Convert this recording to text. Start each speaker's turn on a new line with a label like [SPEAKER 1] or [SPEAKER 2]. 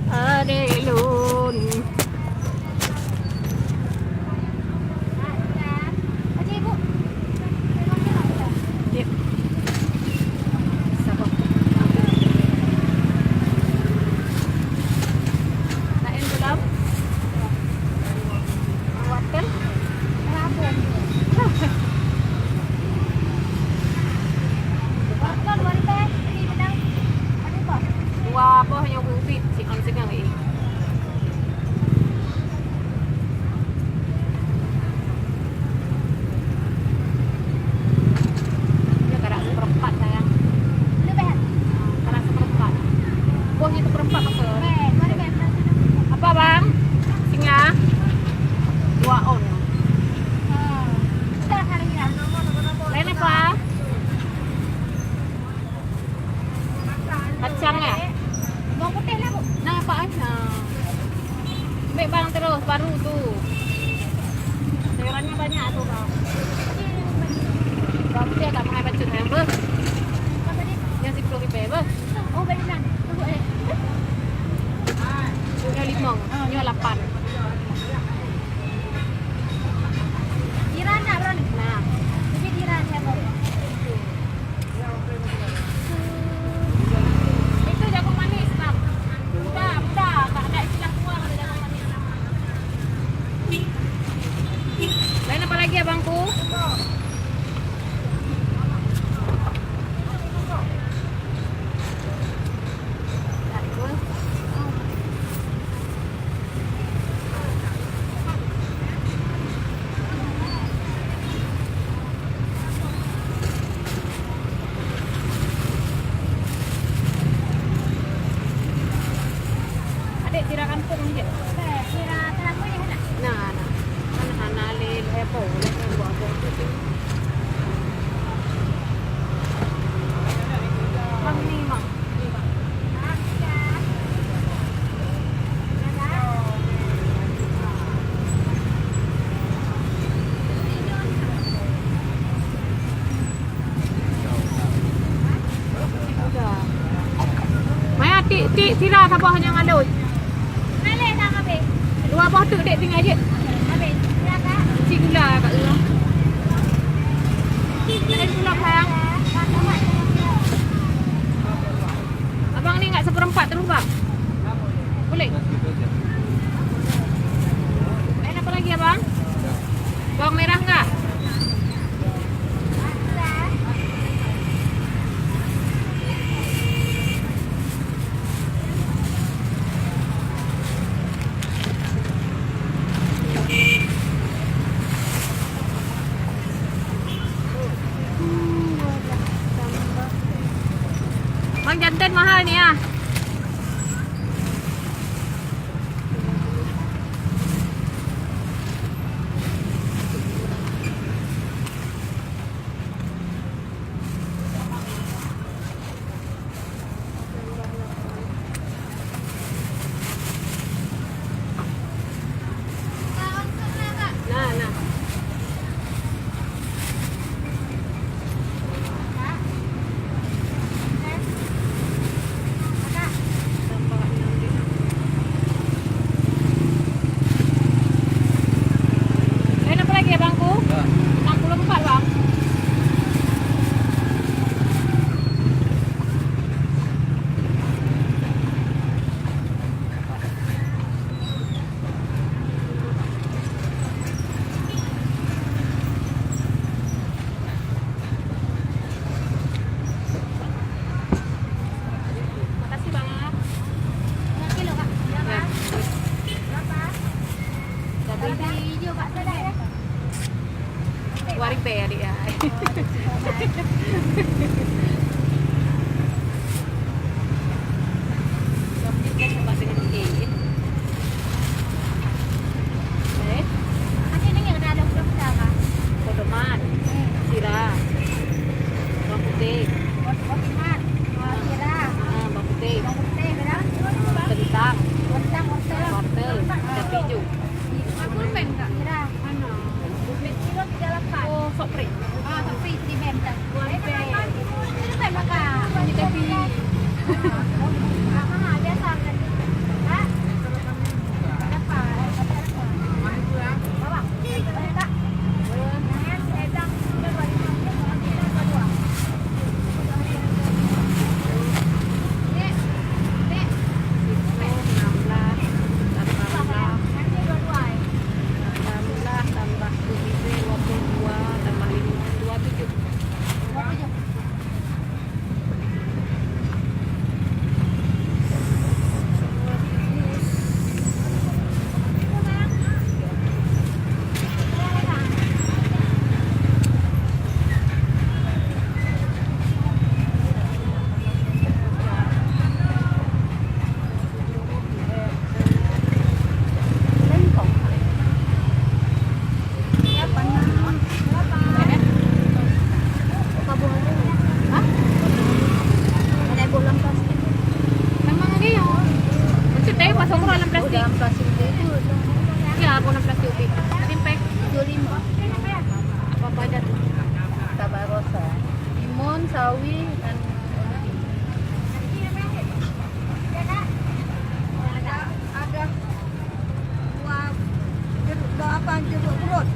[SPEAKER 1] Adelun. Apa hanya bukit si on segang ini. Dia karak seperempat sayang. Lebih. Karak seperempat. Buahnya itu perempat apa? Apa bang? Singa. 2 on. Lain apa? Kacang ya? Bawang putih lah bu. Nah apa aja. Ambil bang terus baru tu. Sayurannya banyak tu bang. Bawang putih agak mahal bacun yang ber. Yang RM10 ber. Oh banyak. Tunggu eh. Yang 5, yang 8. Jiran nak bro ni. Nah. Ini jiran ya bro. Lain apa lagi abangku? Adik tira kampung ni je. Tira terangkut je nak. Nah. Hanalil epo lek buat tu. Bang ni mak. Maya tik tira siapa hanya ngaloi. Ngalai tak habis. 2 buah tu dek tinggal je. Habis. Cik gula kat tu. Lain pula sayang. Abang ni ingat seperempat terus bang? Boleh? Lain apa lagi abang? Bawang merah enggak? Bang jantan mahal ni ah. Waripé adik ya. Sok prik. Tapi pas aku dalam plastik.
[SPEAKER 2] Dalam plastik itu.
[SPEAKER 1] Ya, aku dalam plastik. Tempe
[SPEAKER 2] 25.
[SPEAKER 1] apa aja tuh?
[SPEAKER 2] Cabai rosa, limun, sawi, dan ada buah jeruk apa jeruk perut.